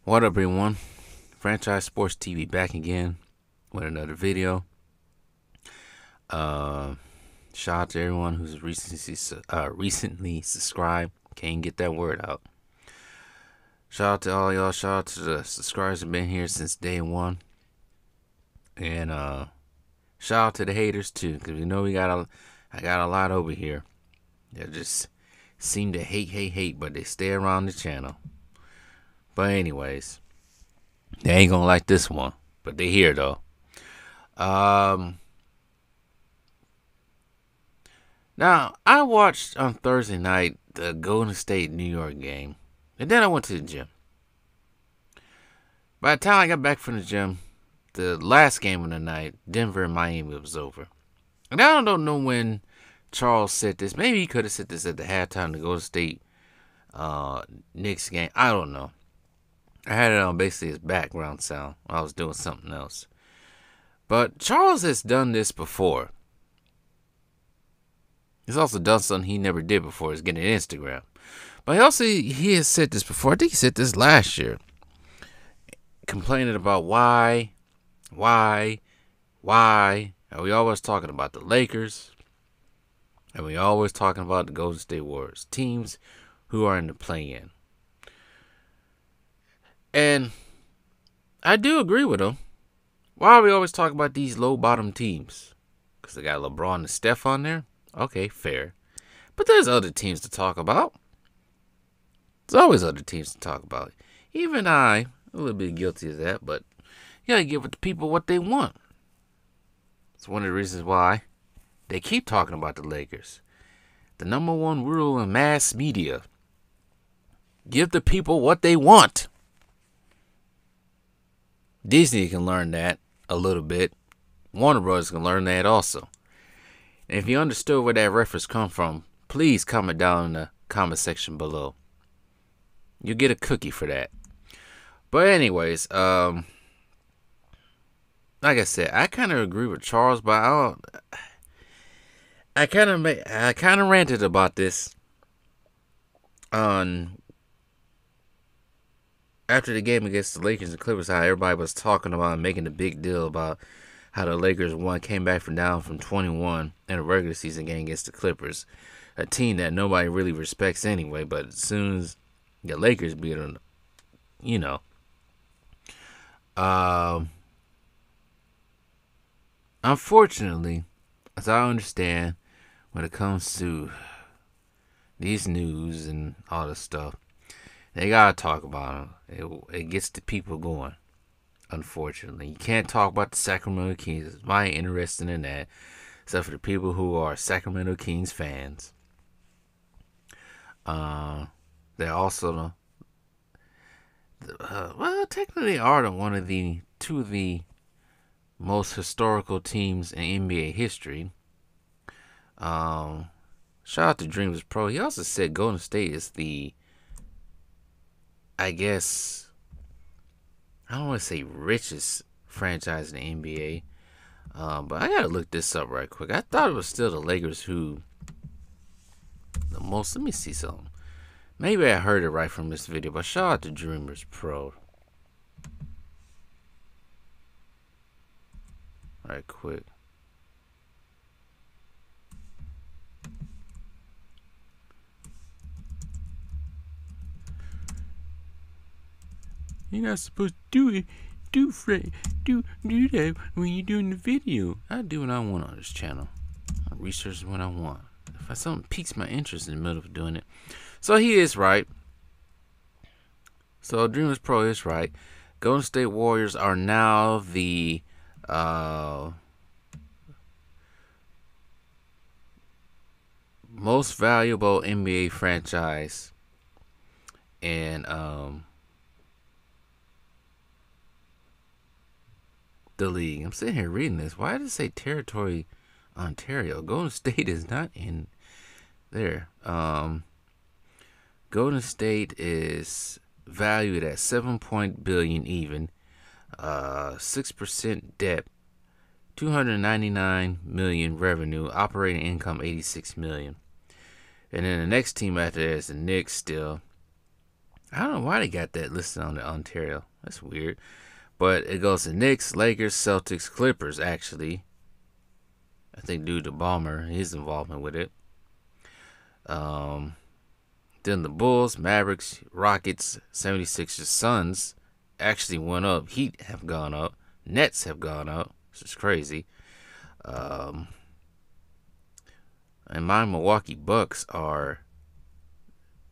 What up, everyone? Franchise Sports TV back again with another video. Uh, Shout out to everyone who's recently subscribed. Can't get that word out. Shout out to all y'all. Shout out to the subscribers who've been here since day one. And shout out to the haters too, because we know I got a lot over here that just seem to hate, but they stay around the channel. But anyways, they ain't gonna like this one, but they here though. Now I watched on Thursday night the Golden State New York game, and then I went to the gym. By the time I got back from the gym, the last game of the night, Denver and Miami, was over. And I don't know when Charles said this. Maybe he could have said this at the halftime of the Golden State Knicks game. I don't know. I had it on basically as background sound while I was doing something else. But Charles has done this before. He's also done something he never did before, is getting an Instagram. But he has said this before. I think he said this last year. Complaining about why. And we always talking about the Lakers. And we always talking about the Golden State Warriors. Teams who are in the play-in. And I do agree with him. Why are we always talking about these low-bottom teams? Because they got LeBron and Steph on there? Okay, fair. But there's other teams to talk about. There's always other teams to talk about. Even a little bit guilty of that, but you gotta give the people what they want. It's one of the reasons why they keep talking about the Lakers. The number one rule in mass media: give the people what they want. Disney can learn that a little bit. Warner Bros. Can learn that also. And if you understood where that reference come from, please comment down in the comment section below. You'll get a cookie for that. But anyways, like I said, I kind of agree with Charles, but I kind of ranted about this on after the game against the Lakers and Clippers. How everybody was talking about and making a big deal about how the Lakers came back from down from 21 in a regular season game against the Clippers, a team that nobody really respects anyway. But as soon as the Lakers beat them, you know. Unfortunately, as I understand, when it comes to these news and all this stuff, they gotta talk about them. It gets the people going. Unfortunately, you can't talk about the Sacramento Kings. It's my interested in that, except for the people who are Sacramento Kings fans. They're also technically are two of the most historical teams in NBA history. Shout out to Dreamers Pro. He also said Golden State is the, I guess, I don't want to say richest franchise in the NBA. But I gotta look this up right quick. I thought it was still the Lakers who the most. Let me see something. Maybe I heard it right from this video, but shout out to Dreamers Pro. Right quick. You're not supposed to do it. Do that when you're doing the video. I do what I want on this channel. I research what I want. If something piques my interest in the middle of doing it. So he is right. So Dreamers Pro is right. Golden State Warriors are now the most valuable NBA franchise in the league. I'm sitting here reading this. Why does it say territory Ontario? Golden State is not in there. Golden State is valued at $7 billion even, 6% debt, $299 million revenue, operating income $86 million. And then the next team after that is the Knicks still. I don't know why they got that listed on the Ontario. That's weird. But it goes to Knicks, Lakers, Celtics, Clippers, actually. I think due to Ballmer, his involvement with it. Then the Bulls, Mavericks, Rockets, 76ers, Suns actually went up. Heat have gone up. Nets have gone up, which is crazy. And my Milwaukee Bucks are,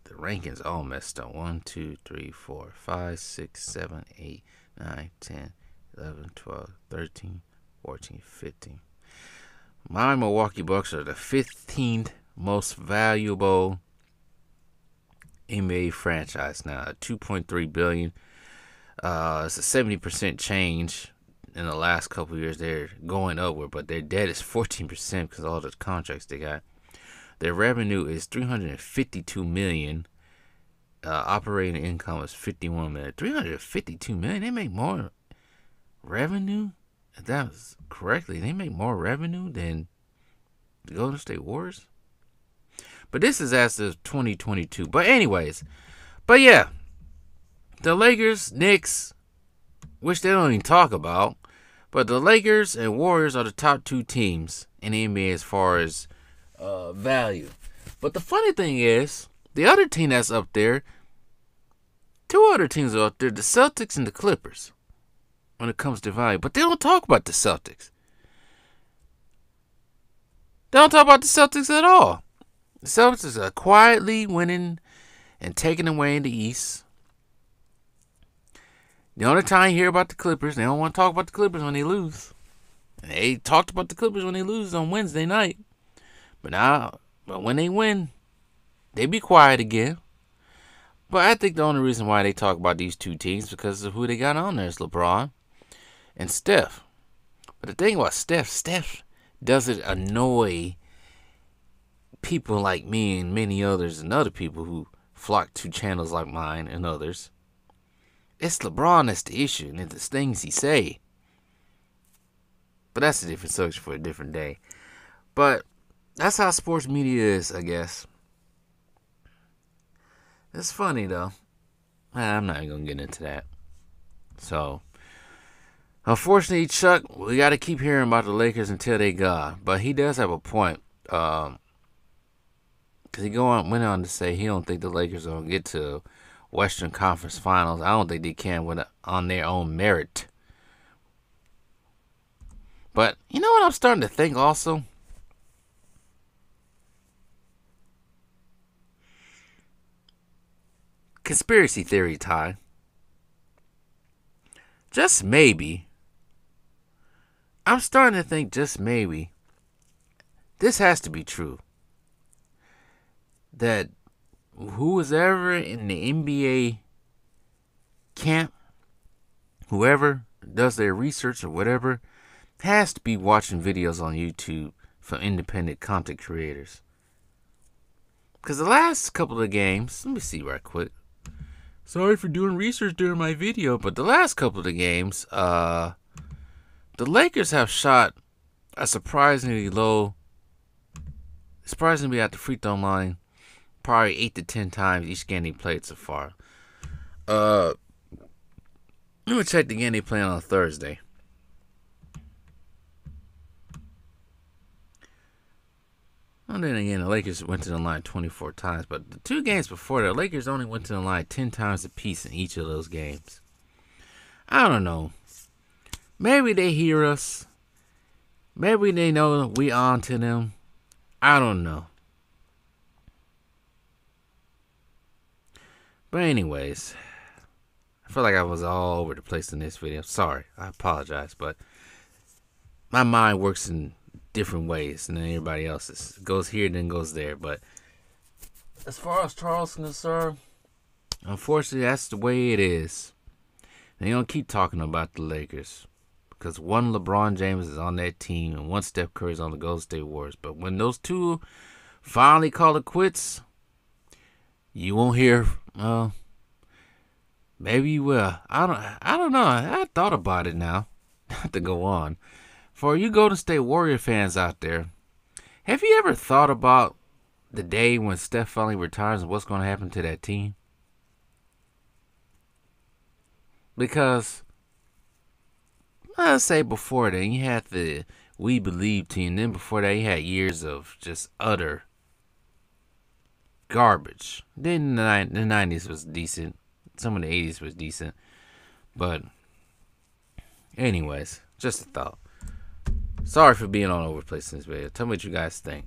the rankings all messed up. 1, 2, 3, 4, 5, 6, 7, 8, 9, 10, 11, 12, 13, 14, 15. My Milwaukee Bucks are the 15th most valuable NBA franchise now, at $2.3 billion. It's a 70% change in the last couple of years. They're going upward, but their debt is 14% because of all the contracts they got. Their revenue is $352 million. Operating income is $51 million. $352 million. They make more revenue. If that was correctly, they make more revenue than the Golden State Warriors. But this is as of 2022. But anyways, yeah, the Lakers, Knicks, which they don't even talk about, but the Lakers and Warriors are the top two teams in the NBA as far as value. But the funny thing is, the other team that's up there, two other teams are up there, the Celtics and the Clippers, when it comes to value. But they don't talk about the Celtics. They don't talk about the Celtics at all. The Celtics are quietly winning and taking away in the East. The only time you hear about the Clippers, they don't want to talk about the Clippers when they lose. And they talked about the Clippers when they lose on Wednesday night. But when they win, they be quiet again. But I think the only reason why they talk about these two teams is because of who they got on there is LeBron and Steph. But the thing about Steph doesn't annoy people like me and many others and other people who flock to channels like mine and others. It's LeBron that's the issue, and it's the things he say. But that's a different subject for a different day. But that's how sports media is, I guess. It's funny, though. I'm not even going to get into that. So, unfortunately, Chuck, we got to keep hearing about the Lakers until they go. But he does have a point. Because he went on to say he don't think the Lakers are going to get to Western Conference Finals. I don't think they can on their own merit. But you know what I'm starting to think also? Conspiracy theory time. Just maybe. I'm starting to think just maybe. This has to be true. That who was ever in the NBA camp, whoever does their research or whatever, has to be watching videos on YouTube from independent content creators. Because the last couple of games, let me see right quick. Sorry for doing research during my video, but the last couple of the games, the Lakers have shot a surprisingly at the free throw line, probably 8 to 10 times each game they played so far. Let me check the game they played on Thursday. And then again, the Lakers went to the line 24 times. But the two games before that, the Lakers only went to the line 10 times apiece in each of those games. I don't know. Maybe they hear us. Maybe they know we on to them. I don't know. But anyways, I feel like I was all over the place in this video. Sorry, I apologize. But my mind works in different ways than everybody else's. It goes here, then goes there. But as far as Charles is concerned, unfortunately, that's the way it is. They don't keep talking about the Lakers because one LeBron James is on that team and one Steph Curry is on the Golden State Warriors. But when those two finally call it quits, you won't hear. Maybe you will. I don't know. I thought about it now. Not to go on. For you Golden State Warrior fans out there, have you ever thought about the day when Steph finally retires and what's going to happen to that team? Because let's say before then you had the We Believe team, then before that you had years of just utter garbage. Then the 90s was decent. Some of the 80s was decent. But anyways, just a thought. Sorry for being all over the place in this video. Tell me what you guys think.